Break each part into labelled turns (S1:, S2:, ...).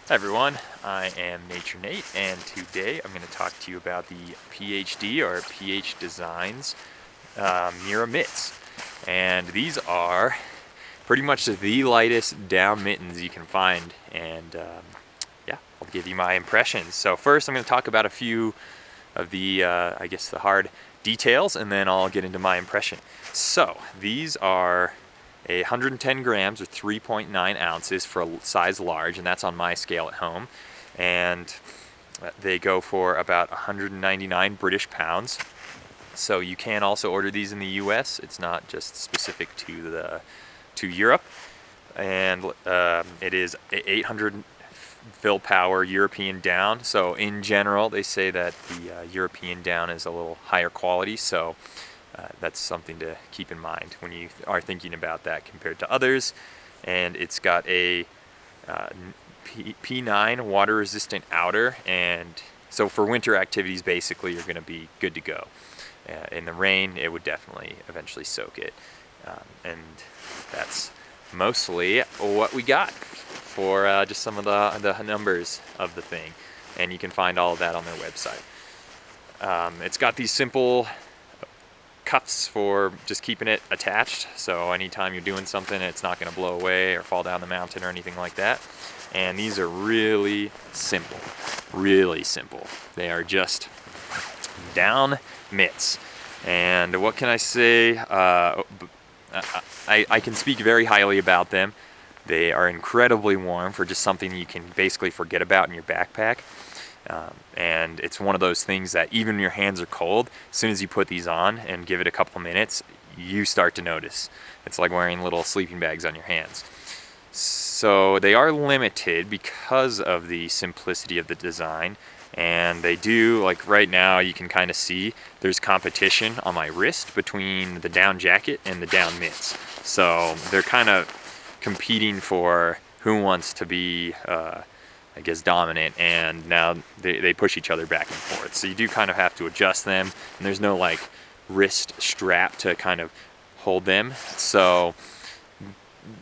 S1: Hi everyone, I am Nature Nate, and today I'm going to talk to you about the PhD or PH Designs Mera mitts. And these are pretty much the lightest down mittens you can find, and yeah, I'll give you my impressions. So first I'm going to talk about a few of the, I guess, the hard details, and then I'll get into my impression. So these are 110 grams or 3.9 ounces for a size large, and that's on my scale at home. And they go for about 199 British pounds. So you can also order these in the US. It's not just specific to Europe. And it is 800 fill power European down. So in general, they say that the European down is a little higher quality. So that's something to keep in mind when you are thinking about that compared to others. And it's got a P9 water resistant outer, and so for winter activities basically you're going to be good to go. In the rain it would definitely eventually soak it, and that's mostly what we got for just some of the numbers of the thing, and you can find all of that on their website. It's got these simple cuffs for just keeping it attached, so anytime you're doing something it's not going to blow away or fall down the mountain or anything like that. And these are really simple. They are just down mitts. And what can I say? I can speak very highly about them. They are incredibly warm for just something you can basically forget about in your backpack. And it's one of those things that even when your hands are cold, as soon as you put these on and give it a couple minutes, you start to notice. It's like wearing little sleeping bags on your hands. So they are limited because of the simplicity of the design, and they do, like right now you can kind of see there's competition on my wrist between the down jacket and the down mitts. So they're kind of competing for who wants to be I guess dominant, and now they push each other back and forth. So you do kind of have to adjust them, and there's no like wrist strap to kind of hold them. So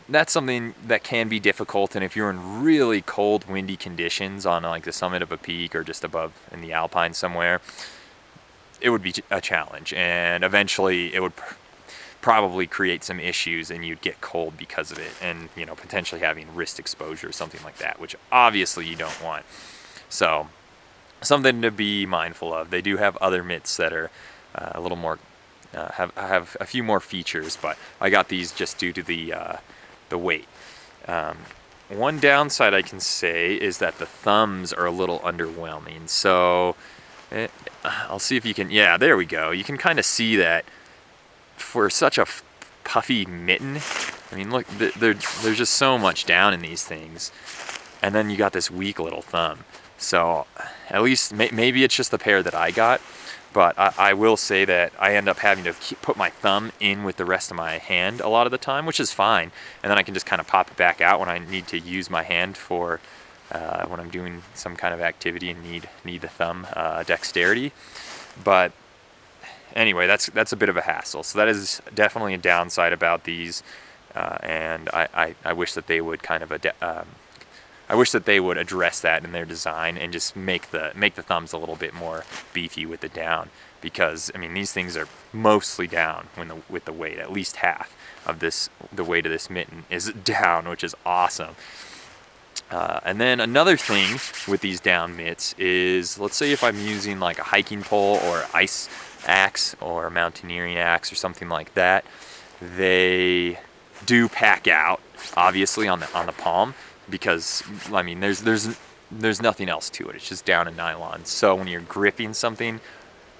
S1: that's something that can be difficult, and if you're in really cold, windy conditions on like the summit of a peak or just above in the Alpine somewhere, it would be a challenge, and eventually it would probably create some issues and you'd get cold because of it, and potentially having wrist exposure or something like that, which obviously you don't want. So something to be mindful of. They do have other mitts that are a little more have a few more features, but I got these just due to the weight. One downside I can say is that the thumbs are a little underwhelming. So I'll see if you can, yeah, there we go. You can kind of see that for such a puffy mitten. I mean, look, there's just so much down in these things, and then you got this weak little thumb. So at least maybe it's just the pair that I got, but I will say that I end up having to put my thumb in with the rest of my hand a lot of the time, which is fine, and then I can just kind of pop it back out when I need to use my hand for when I'm doing some kind of activity and need the thumb dexterity. But anyway, that's a bit of a hassle. So that is definitely a downside about these, and I wish that they would kind of I wish that they would address that in their design and just make the thumbs a little bit more beefy with the down, because I mean these things are mostly down with the weight. At least half of the weight of this mitten is down, which is awesome. And then another thing with these down mitts is, let's say if I'm using like a hiking pole or ice axe or a mountaineering axe or something like that, they do pack out obviously on the palm, because I mean there's nothing else to it. It's just down and nylon. So when you're gripping something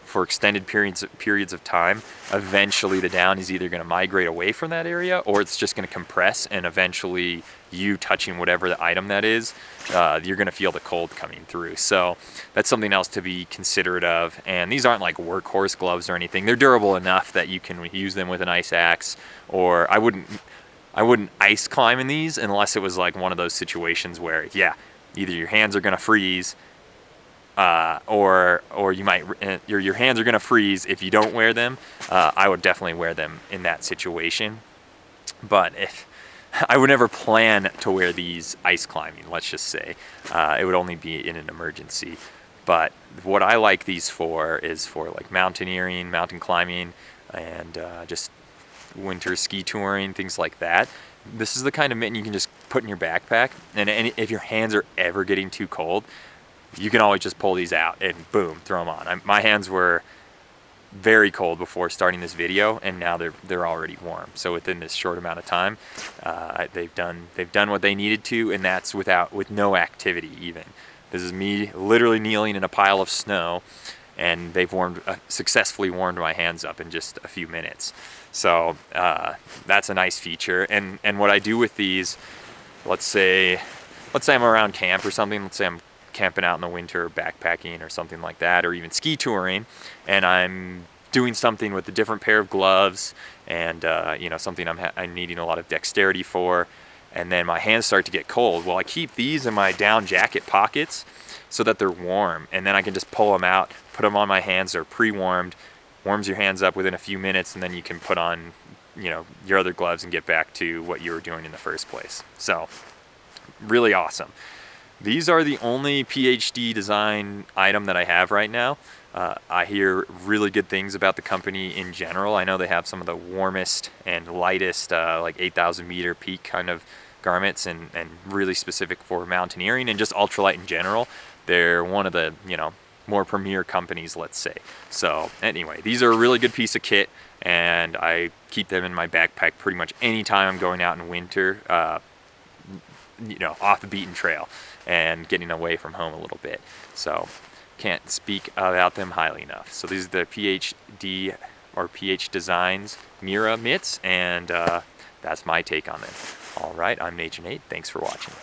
S1: for extended periods of time, eventually the down is either going to migrate away from that area, or it's just going to compress, and eventually you touching whatever the item that is, you're going to feel the cold coming through. So that's something else to be considerate of. And these aren't like workhorse gloves or anything. They're durable enough that you can use them with an ice axe, or I wouldn't ice climb in these unless it was like one of those situations where, yeah, either your hands are going to freeze, or you might your hands are going to freeze if you don't wear them. I would definitely wear them in that situation. But if I would never plan to wear these ice climbing, let's just say. It would only be in an emergency. But what I like these for is for like mountaineering, mountain climbing, and just winter ski touring, things like that. This is the kind of mitten you can just put in your backpack, and if your hands are ever getting too cold, you can always just pull these out and boom, throw them on. My hands were very cold before starting this video, and now they're already warm. So within this short amount of time, they've done what they needed to, and that's with no activity even. This is me literally kneeling in a pile of snow, and they've successfully warmed my hands up in just a few minutes. So that's a nice feature. And what I do with these, let's say I'm around camp or something. Let's say I'm camping out in the winter, backpacking or something like that, or even ski touring, and I'm doing something with a different pair of gloves, and something I'm needing a lot of dexterity for, and then my hands start to get cold. Well, I keep these in my down jacket pockets so that they're warm, and then I can just pull them out, put them on my hands. They're pre-warmed, warms your hands up within a few minutes, and then you can put on your other gloves and get back to what you were doing in the first place. So really awesome. These are the only PhD design item that I have right now. I hear really good things about the company in general. I know they have some of the warmest and lightest, like 8,000 meter peak kind of garments, and really specific for mountaineering and just ultralight in general. They're one of the more premier companies, let's say. So anyway, these are a really good piece of kit, and I keep them in my backpack pretty much anytime I'm going out in winter, off the beaten trail and getting away from home a little bit. So can't speak about them highly enough. So these are the PhD or PH Designs Mera mitts, and that's my take on them. All right, I'm Nature Nate. Thanks for watching.